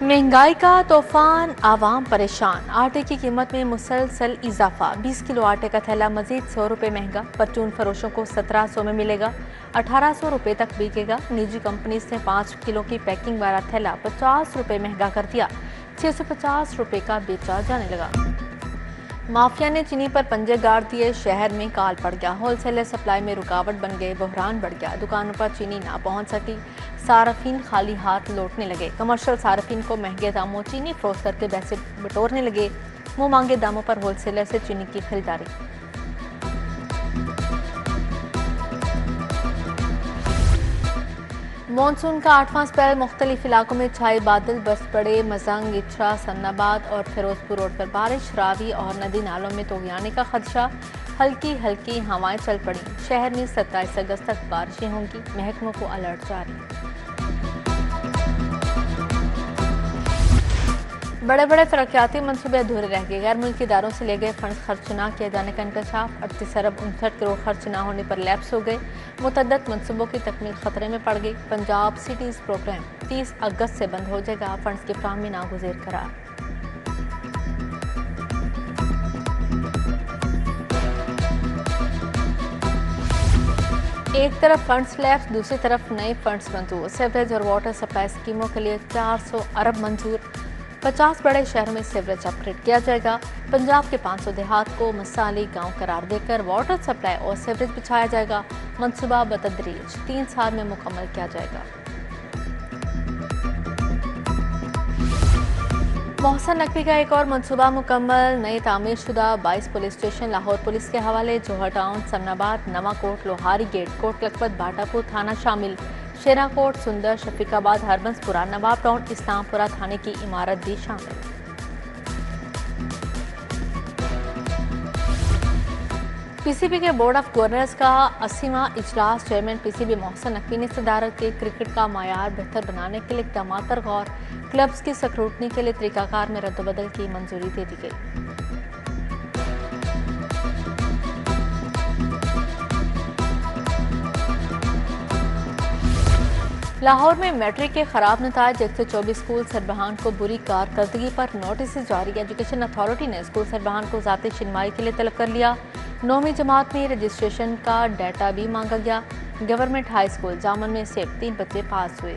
महंगाई का तूफान, आवाम परेशान। आटे की कीमत में मुसलसल इजाफा। 20 किलो आटे का थैला मजीद 100 रुपये महंगा। परचून फरोशों को 1700 में मिलेगा, 1800 रुपये तक बिकेगा। निजी कंपनी ने 5 किलो की पैकिंग वाला थैला 50 रुपये महंगा कर दिया, 650 रुपये का बेचा जाने लगा। माफिया ने चीनी पर पंजे गाड़ दिए, शहर में काल पड़ गया। होलसेलर सप्लाई में रुकावट बन गए, बहरान बढ़ गया। दुकानों पर चीनी ना पहुंच सकी, सार्फिन खाली हाथ लौटने लगे। कमर्शियल सार्फिन को महंगे दामों चीनी फरोख्त करके पैसे बटोरने लगे। मुंह मांगे दामों पर होलसेलर से चीनी की खरीदारी। मानसून का 8वां स्पेल, मुख्तलिफ इलाकों में छाए बादल, बरस पड़े। मजंग, इच्छा, सन्नाबाद और फिरोजपुर रोड पर बारिश। रावी और नदी नालों में तोगयाने का खदशा। हल्की हल्की हवाएं चल पड़ी। शहर में 27 अगस्त तक बारिशें होंगी, महकमों को अलर्ट जारी। बड़े बड़े तरक्याती मनसूबे अधूरे रह गए। गैर मुल्की इदारों से ले गए फंड खर्च न किए जाने का इंकशाफ। 38 अरब 59 करोड़ खर्च न होने पर लैप्स हो गए। मुतअद्दिद मनसूबों की तकमील खतरे में पड़ गई। पंजाब सिटीज प्रोग्राम 30 अगस्त से बंद हो जाएगा। फंड्स की फ्राहमी नागुज़ेर करार। एक तरफ फंड्स लैप्स, दूसरी तरफ नए फंड्स मंजूर। सीवरेज और वाटर सप्लाई स्कीमों के लिए 400 अरब मंजूर। 50 बड़े शहरों में सीवरेज अपग्रेड किया जाएगा। पंजाब के 500 देहात को मिसाली गांव करार देकर वाटर सप्लाई और सीवरेज बिछाया जाएगा। मंसूबा बतदरीज 3 साल में मुकम्मल किया जाएगा। मोहसन नकवी का एक और मंसूबा मुकम्मल। नए तामीर शुदा 22 पुलिस स्टेशन लाहौर पुलिस के हवाले। जोहर टाउन, समनाबाद, नवाकोट, लोहारी गेट, कोट लखपत, बाटापुर थाना शामिल। शेराकोट, सुंदर, शफीकाबाद, हरबंसपुरा, नवाब टाउन, इस्लामपुरा थाने की इमारत भी शामिल। पीसीबी के बोर्ड ऑफ गवर्नर्स का 80वां इजलास। चेयरमैन पीसीबी मोहसन नकवी ने सदारत के क्रिकेट का मायार बेहतर बनाने के लिए इक़दामात पर गौर। क्लब्स की स्क्रूटनी के लिए तरीकाकार में रद्दबदल की मंजूरी दे दी गई। लाहौर में मैट्रिक के खराब नताज। 124 स्कूल सरबराहान को बुरी कारकर्दगी पर नोटिस जारी। एजुकेशन अथॉरिटी ने स्कूल सरबराहान को ज़ाती शिनवाई के लिए तलब कर लिया। 9वीं जमात में रजिस्ट्रेशन का डाटा भी मांगा गया। गवर्नमेंट हाई स्कूल जामन में से 3 बच्चे पास हुए।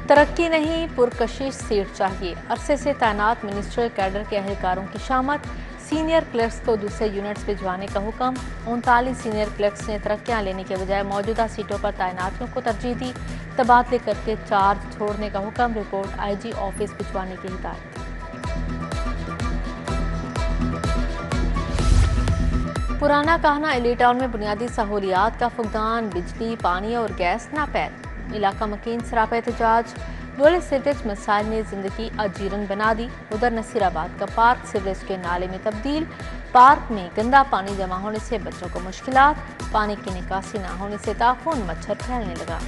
तरक्की नहीं, पुरकशिश सीट चाहिए। अरसे से तैनात मिनिस्ट्रियल कैडर के अहलकारों की शामत। सीनियर क्लर्क्स को दूसरे यूनिट्स भिजवाने का हुक्म। 39 सीनियर क्लर्क्स ने तरक्कियां लेने के बजाय मौजूदा सीटों पर तैनातियों को तरजीह दी। तबादले करके चार्ज छोड़ने का हुक्म। रिपोर्ट आईजी ऑफिस भिजवाने की हिदायत। पुराना कहना एली टाउन में बुनियादी सहूलियात का फुकदान। बिजली, पानी और गैस नापैद। इलाका मकीन सरापा एहतजाज। बोले सीवरेज मसाइल ने जिंदगी अजीरन बना दी। उधर नसीराबाद का पार्क सीवरेज के नाले में तब्दील। पार्क में गंदा पानी जमा होने से बच्चों को मुश्किलात। पानी की निकासी न होने से ताफून मच्छर फैलने लगा।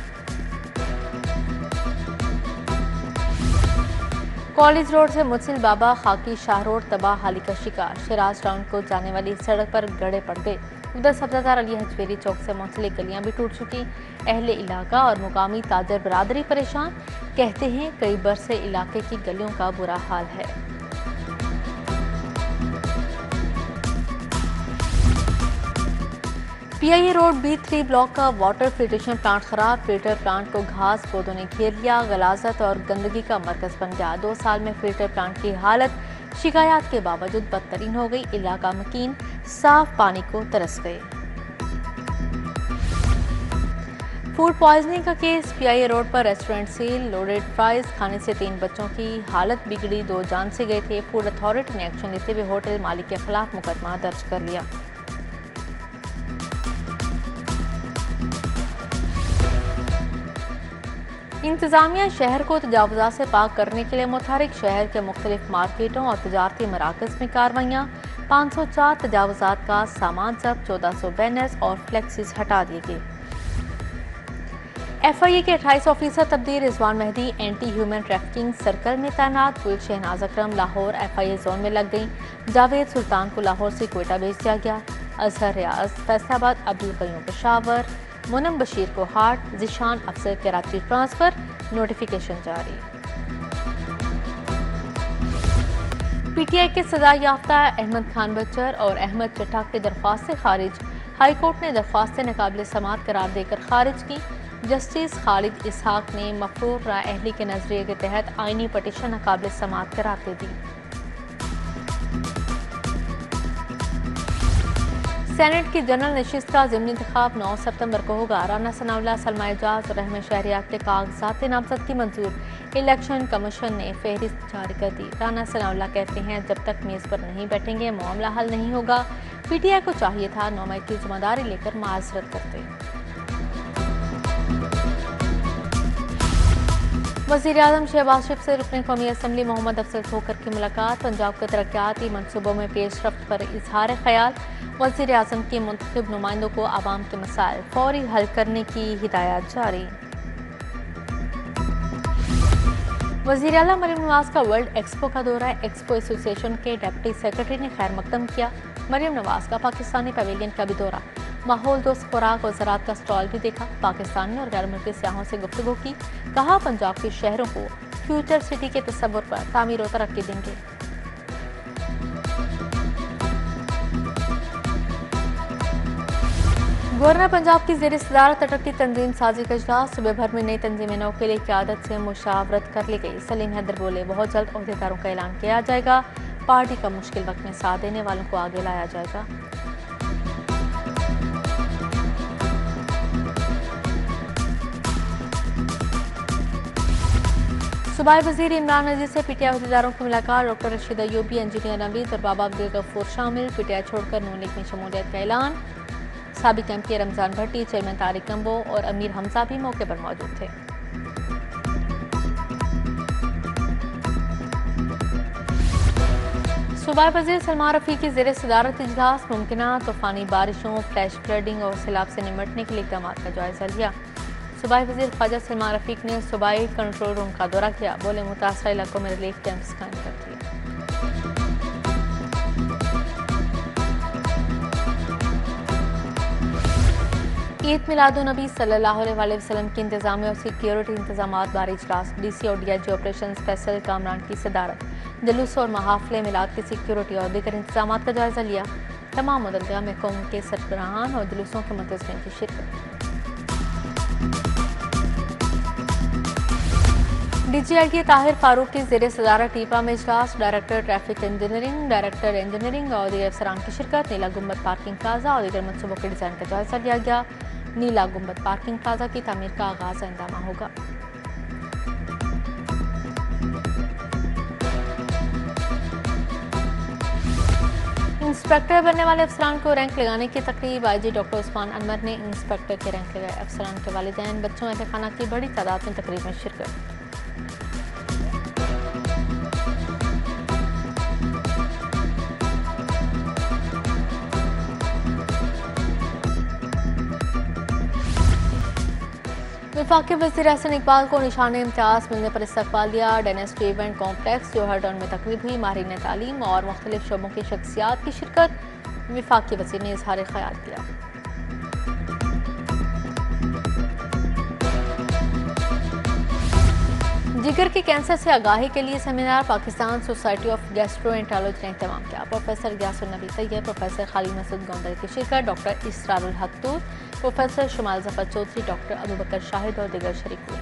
कॉलेज रोड से मुसिल बाबा खाकी शाह रोड तबाह हाली का शिकार। शिराज टाउन को जाने वाली सड़क पर गड्ढे पड़ गए। उधर सब्जादार अली हजवेरी चौक से मुंसलिक गलियां भी टूट चुकी। अहले इलाका और मुकामी ताजर बरादरी परेशान। कहते हैं कई बरस से इलाके की गलियों का बुरा हाल है। पीआईए रोड B3 ब्लॉक का वाटर फिल्ट्रेशन प्लांट खराब। फिल्टर प्लांट को घास पौधों ने घेर लिया। गलाजत और गंदगी का मरकज बन गया। 2 साल में फिल्टर प्लांट की हालत शिकायत के बावजूद बदतरीन हो गई। इलाका मकीन साफ पानी को तरस गए। फूड पॉइजनिंग का केस। पीआईए रोड पर रेस्टोरेंट सील। लोडेड फ्राइज खाने से 3 बच्चों की हालत बिगड़ी, 2 जान से गए थे। फूड अथॉरिटी ने एक्शन लेते हुए होटल मालिक के खिलाफ मुकदमा दर्ज कर लिया। इंतजामिया शहर को तजावुज़ात से पाक करने के लिए मुतहरिक। शहर के मुख्तलिफ मार्केटों और तजारती मराकज़ में कार्रवाइयाँ। 504 तजावुज़ात का सामान जब्त। 1400 बैनर्स और फ्लेक्सिस हटा दिए गए। FIA के 28 ऑफिसर तब्दील। Rizwan Mehdi anti human trafficking circle में तैनात। Police Shahnaz Akram Lahore FIA zone में लग गई। जावेद सुल्तान को लाहौर से कोयटा भेज दिया गया। अजहर रियाज फैसलाबाद, अब्दुल कयूम पेशावर, मुनम बशीर को हार्ट, जिशान अफसर कराची ट्रांसफर, नोटिफिकेशन जारी। पीटीआई के सजा याफ्ता अहमद खान बच्चर और अहमद चट्टा की दरख्वास्त खारिज। हाई कोर्ट ने दरख्वास्तें नाकाबिल समाअत करार देकर खारिज की। जस्टिस खालिद इसहाक ने मफरूर राय अहली के नजरिए के तहत आईनी पटिशन नाकाबिल समाअत करार दे दी। सेनेट की जनरल नशिस्त का ज़िमनी इंतखाब 9 सितंबर को होगा। राना सनाउल्लाह, सलमा एजाज और अहमद शहरियार के कागजात नामजदगी मंजूर। इलेक्शन कमीशन ने फहरिस्त जारी कर दी। राना सनाउल्लाह कहते हैं जब तक मेज पर नहीं बैठेंगे मामला हल नहीं होगा। पीटीआई को चाहिए था नौमई की जिम्मेदारी लेकर माजरत करते। वज़ीर-ए-आज़म शहबाज शरीफ से रुकन कौमी असम्बली मोहम्मद अफजल खोखर की मुलाकात। पंजाब के तरक्याती मनसूबों में पेशरफ्त पर इजहार ख्याल। वज़ीर-ए-आज़म के मुंतखब नुमाइंदों को आवाम के मसाइल फौरी हल करने की हिदायत जारी। वज़ीर आला मरियम नवाज का वर्ल्ड एक्सपो का दौरा। एक्सपो एसोसिएशन के डिप्टी सेक्रेटरी ने खैर मकदम किया। मरियम नवाज का पाकिस्तानी पवेलियन का भी दौरा। माहौल दोस्त खुराक और ज़राअत का स्टॉल भी देखा। पाकिस्तानी और गैर मुल्की सियाहों से गुफ्तगू की। कहा पंजाब के शहरों को फ्यूचर सिटी के तस्वुर पर तामीर और तरक्की देंगे। गवर्नर पंजाब की ज़ेर सदारत तरक्की तंजीम साजी का इजलास। सुबह भर में नई तंजीम नौ के लिए क़यादत से मुशावरत कर ली गई। सलीम हैदर बोले बहुत जल्द अहदेदारों का ऐलान किया जाएगा। पार्टी का मुश्किल वक्त में साथ देने वालों को आगे लाया जाएगा। सूबाई वज़ीर इमरान नज़ीर से पीटीआई अहदेदारों की मुलाकात। डॉक्टर रशीद अयूबी, इंजीनियर नवीद और बाबा अब्दुल गफूर शामिल। पीटीआई छोड़कर नून लीग में शमूलियत का ऐलान। साबिक एमपी रमजान भट्टी, चेयरमैन तारिक कम्बो और अमीर हमजा भी मौके पर मौजूद थे। सूबाई वज़ीर सलमान रफ़ीक की ज़ेर सदारत इजलास। मुमकिना तूफ़ानी बारिशों, फ्लैश फ्लडिंग और सैलाब से निमटने के लिए इक़दाम का जायजा लिया। सूबाई वज़ीर ख्वाजा सलमान रफ़ीक ने सूबाई कंट्रोल रूम का दौरा किया। बोले मुतासरा इलाकों में रिलीफ कैंप्स कायम कर दिए। ईद मिलादुन्नबी सल्लल्लाहु अलैहि वसल्लम की इंतजामिया और सिक्योरिटी इंतजामात बारे इजलास। डीसी और डीआईजी ऑपरेशन स्पेशल कामरान की सदारत। जुलूस और महाफिल मिलाद की सिक्योरिटी और दीगर इंतजामात का जायजा लिया। तमाम मुतल्लिका महकमों के सरबराहान और जुलूसों के मुंतज़मीन की शिरकत। डीजीआईटी ताहिर फारूक की ज़ेर सदारत टीपा में इजलास। Director traffic engineering, director engineering और दीगर अफसरान की शिरकत। नीला गुंबद पार्किंग प्लाजा और दीगर मनसूबों के डिज़ाइन का जायजा लिया गया। नीला गुंबद पार्किंग प्लाजा की तामीर का आगाज आइंदा माह होगा। इंस्पेक्टर बनने वाले अफसरान को रैंक लगाने की तकरीब। आईजी डॉक्टर उस्मान अनवर ने इंस्पेक्टर के रैंक लगाए। अफसरान के वालिदैन, बच्चों, अहल खाना की बड़ी तादाद में तकरीब में शिरकत। वफाकी वज़ीर एहसन इकबाल को निशान इम्तियाज़ मिलने पर इस्तकबाल दिया। डेनेस्ट्री इवेंट कॉम्प्लेक्स जोहर टाउन में तकरीब हुई। माहिरीन तालीम और मुख्तलिफ शोबों की शख्सियात की शिरकत। वफाकी वज़ीर ने इजहार ख्याल किया। जिगर के कैंसर से आगाही के लिए seminar. Pakistan society of gastroenterology ने इंतजाम किया। प्रोफेसर ग्यासुल नबी तैयब, प्रोफेसर खालिद मसूद गोंदल की शिरकत। डॉक्टर इसरारुल हक तूर, प्रोफेसर शमाल जफर चौधरी, डॉक्टर अबू बकर शाहिद और दीगर शरीक हुए।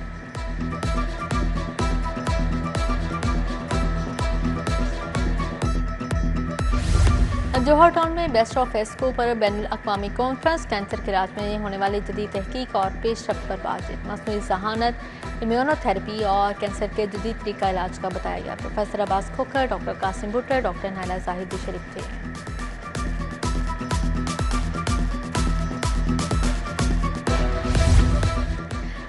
जोहर टाउन में बेस्ट ऑफ एस्को पर बैनुल अक़वामी कॉन्फ्रेंस। कैंसर के इलाज में होने वाली जदीद तहकीक और पेशरफ्त पर बातचीत। मसनूई ज़हानत, इम्यूनोथेरेपी और कैंसर के जदीद तरीका इलाज का बताया गया। Professor Abbas Khokhar, doctor Qasim Bhuttar, doctor Naila Zahid भी शरीक थे।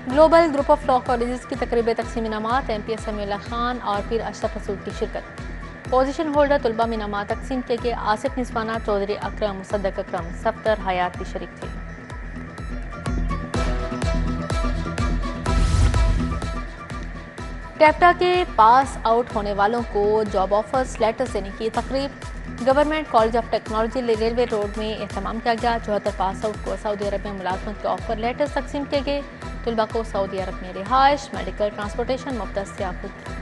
Global group of law colleges की तकरीब तकसीम इनामात। एमपी समीउल्लाह खान और पीर अशरफ रसूल की शिरकत। पोजीशन होल्डर तुलबा में इनामात तकसीम किए गए। आसिफ निस्वाना, चौधरी अकरम, मुसद्दक अकरम, सफ्तर हयात भी शरीक थे। टैप्टा के पास आउट होने वालों को जॉब ऑफर्स लेटर्स देने की तकरीब। Government college of technology railway road में एहतमाम किया गया। 74 पास आउट को सऊदी अरब में मुलाजमत के ऑफर लेटर्स तकसीम किए गए। तलबा को सऊदी अरब में रिहाइश, मेडिकल, ट्रांसपोर्टेशन मुफ्त दस्तयाब होगी।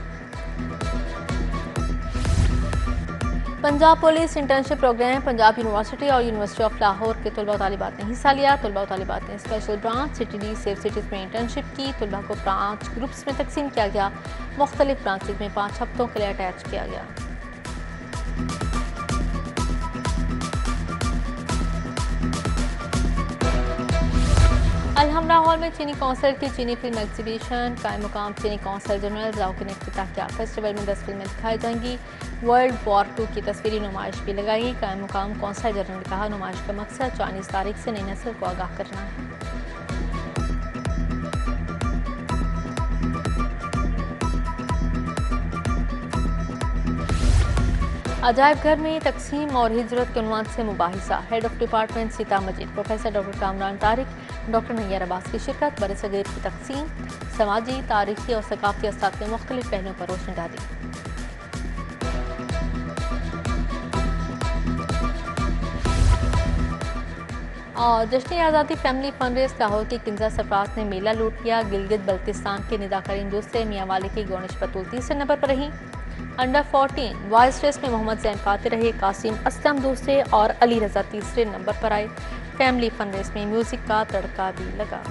Punjab police internship program Punjab university और यूनिवर्सिटी ऑफ लाहौर के तलबा तालिबात ने हिस्सा लिया। तलबा तालिबात ने special branch city safe cities में इंटर्नशिप की। तलबा को 5 ग्रुप्स में तकसीम किया गया। मुख्तलिफ ब्रांचेज में 5 हफ्तों के लिए अटैच किया गया। अलहमरा हॉल में चीनी कौंसल की चीनी फिल्म एग्जीबिशन कायम मुकाम चीनी कौंसल जनरल राउके ने इफ्तिताह किया। फेस्टिवल में 10 फिल्में दिखाई जाएंगी। वर्ल्ड वॉर 2 की तस्वीरी नुमाइश भी लगाई। कायम मुकाम कौंसल जनरल ने कहा, नुमाइश का मकसद चाइनीज तारीख से नई नस्ल को आगाह करना है। अजायब घर में तकसीम और हिजरत के उन्वान से मुबाहिसा। Head of department Sita Majeed professor doctor Kamran Tariq, doctor Nayyar Abbas की शिरकत। बरसगीर की तकसीम, समाजी, तारीखी और सकाफती अस्तात के मुख्तलिफ पहलुओं पर रोशनी डाली। और जश्न आज़ादी फैमिली फंड रेस लाहौर की किंजा सरफराज ने मेला लूट लिया। गिलगित बल्तिस्तान के निदाकरीन दूसरे मियांवाली की गोनिश बतूल तीसरे नंबर पर रही। अंडर 14 बॉयज रेस में मोहम्मद जैन फाते रहे। कासिम असलम दूसरे और अली रजा तीसरे नंबर पर आए। फैमिली फन रेस में म्यूजिक का तड़का भी लगा।